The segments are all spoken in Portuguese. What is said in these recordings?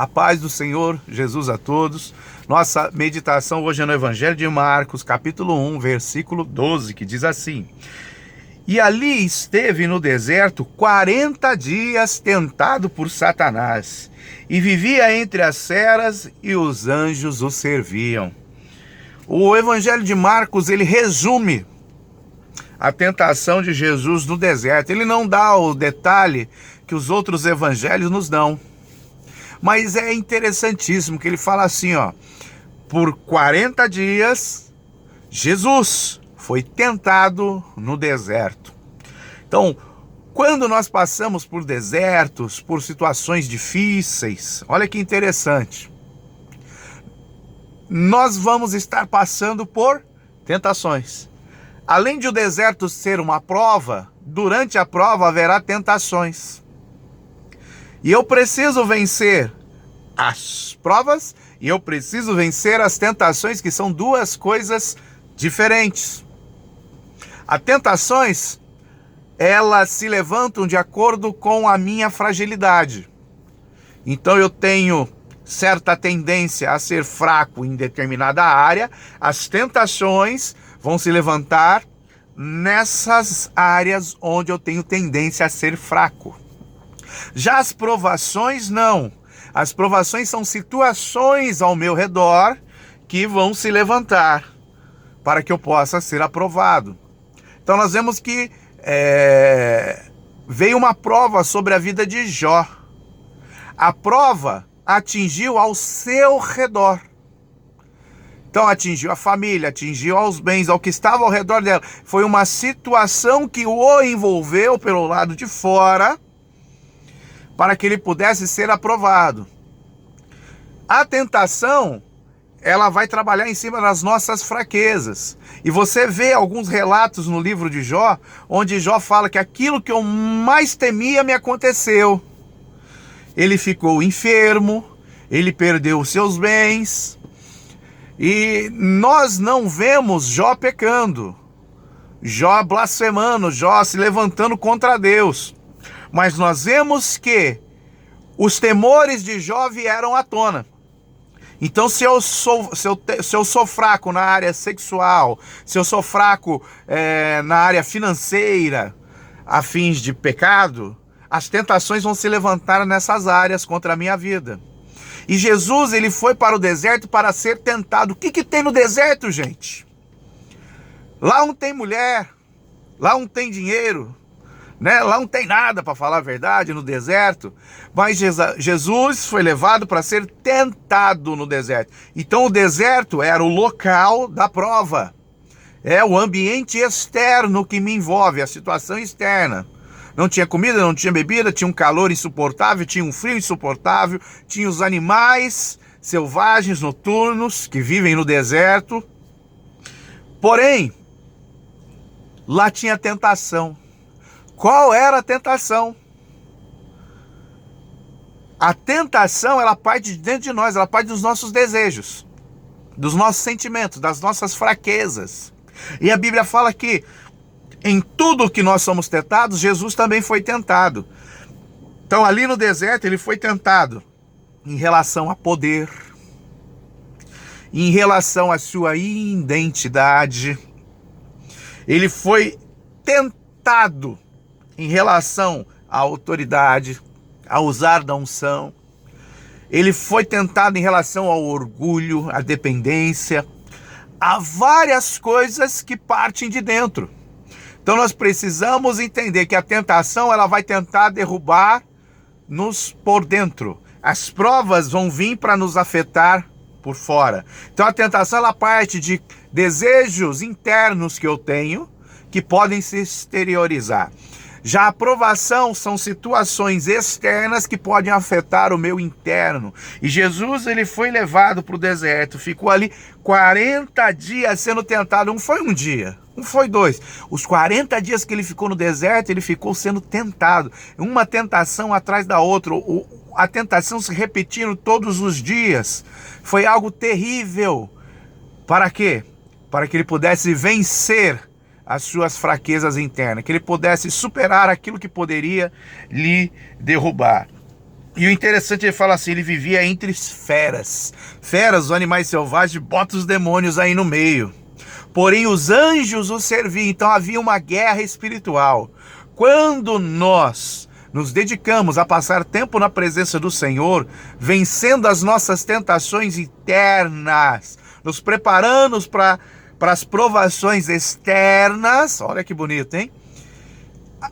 A paz do Senhor Jesus a todos. Nossa meditação hoje é no Evangelho de Marcos, capítulo 1, versículo 12, que diz assim: E ali esteve no deserto 40 dias tentado por Satanás, e vivia entre as feras, e os anjos o serviam. O Evangelho de Marcos, ele resume a tentação de Jesus no deserto. Ele não dá o detalhe que os outros evangelhos nos dão. Mas é interessantíssimo que ele fala assim, por 40 dias, Jesus foi tentado no deserto. Então, quando nós passamos por desertos, por situações difíceis, olha que interessante, nós vamos estar passando por tentações. Além de o deserto ser uma prova, durante a prova haverá tentações. E eu preciso vencer as provas e eu preciso vencer as tentações, que são duas coisas diferentes. As tentações, elas se levantam de acordo com a minha fragilidade. Então eu tenho certa tendência a ser fraco em determinada área, as tentações vão se levantar nessas áreas onde eu tenho tendência a ser fraco. Já as provações não. As provações são situações ao meu redor que vão se levantar para que eu possa ser aprovado. Então nós vemos que veio uma prova sobre a vida de Jó. A prova atingiu ao seu redor. Então atingiu a família, atingiu aos bens, ao que estava ao redor dela. Foi uma situação que o envolveu pelo lado de fora, para que ele pudesse ser aprovado. A tentação, ela vai trabalhar em cima das nossas fraquezas. E você vê alguns relatos no livro de Jó, onde Jó fala que aquilo que eu mais temia me aconteceu. Ele ficou enfermo, ele perdeu os seus bens, e nós não vemos Jó pecando, Jó blasfemando, Jó se levantando contra Deus. Mas nós vemos que os temores de Jó vieram à tona. Então se eu sou fraco na área sexual, se eu sou fraco na área financeira, a fins de pecado, as tentações vão se levantar nessas áreas contra a minha vida. E Jesus, ele foi para o deserto para ser tentado. O que tem no deserto, gente? Lá não tem mulher, lá não tem dinheiro, lá não tem nada, para falar a verdade, no deserto. Mas Jesus foi levado para ser tentado no deserto. Então o deserto era o local da prova. É o ambiente externo que me envolve, a situação externa. Não tinha comida, não tinha bebida, tinha um calor insuportável, tinha um frio insuportável, tinha os animais selvagens noturnos que vivem no deserto. Porém, lá tinha tentação. Qual era a tentação? A tentação, ela parte de dentro de nós, ela parte dos nossos desejos, dos nossos sentimentos, das nossas fraquezas. E a Bíblia fala que em tudo que nós somos tentados, Jesus também foi tentado. Então ali no deserto ele foi tentado em relação a poder, em relação à sua identidade. Ele foi tentado em relação à autoridade, a usar da unção. Ele foi tentado em relação ao orgulho, à dependência, a várias coisas que partem de dentro. Então nós precisamos entender que a tentação, ela vai tentar derrubar-nos por dentro. As provas vão vir para nos afetar por fora. Então a tentação, ela parte de desejos internos que eu tenho, que podem se exteriorizar. Já a provação são situações externas que podem afetar o meu interno. E Jesus, ele foi levado para o deserto, ficou ali 40 dias sendo tentado. Não foi um dia, não foi dois. Os 40 dias que ele ficou no deserto, ele ficou sendo tentado. Uma tentação atrás da outra. A tentação se repetindo todos os dias. Foi algo terrível. Para quê? Para que ele pudesse vencer as suas fraquezas internas, que ele pudesse superar aquilo que poderia lhe derrubar. E o interessante, ele fala assim, ele vivia entre feras. Feras, os animais selvagens, bota os demônios aí no meio. Porém, os anjos o serviam. Então havia uma guerra espiritual. Quando nós nos dedicamos a passar tempo na presença do Senhor, vencendo as nossas tentações internas, nos preparando para as provações externas, olha que bonito, hein?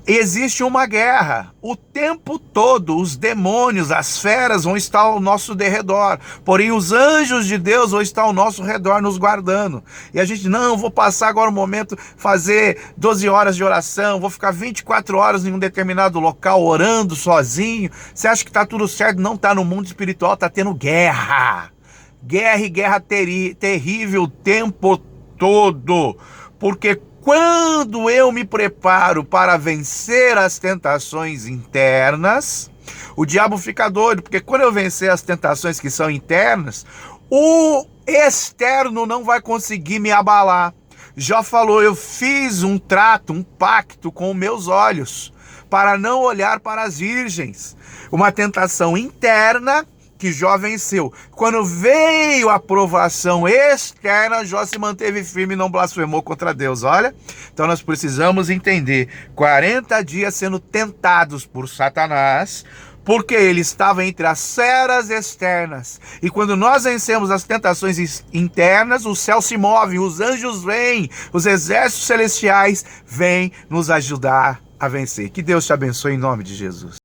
Existe uma guerra o tempo todo. Os demônios, as feras vão estar ao nosso derredor, porém os anjos de Deus vão estar ao nosso redor nos guardando. E a gente, não, vou passar agora um momento, fazer 12 horas de oração, vou ficar 24 horas em um determinado local orando sozinho. Você acha que está tudo certo? Não, está no mundo espiritual, está tendo guerra. Guerra e guerra terrível o tempo todo. Porque quando eu me preparo para vencer as tentações internas, o diabo fica doido, porque quando eu vencer as tentações que são internas, o externo não vai conseguir me abalar. Jó falou, eu fiz um trato, um pacto com meus olhos, para não olhar para as virgens. Uma tentação interna que Jó venceu. Quando veio a provação externa, Jó se manteve firme e não blasfemou contra Deus. Olha, então nós precisamos entender, 40 dias sendo tentados por Satanás, porque ele estava entre as feras externas. E quando nós vencemos as tentações internas, o céu se move, os anjos vêm, os exércitos celestiais vêm nos ajudar a vencer. Que Deus te abençoe em nome de Jesus.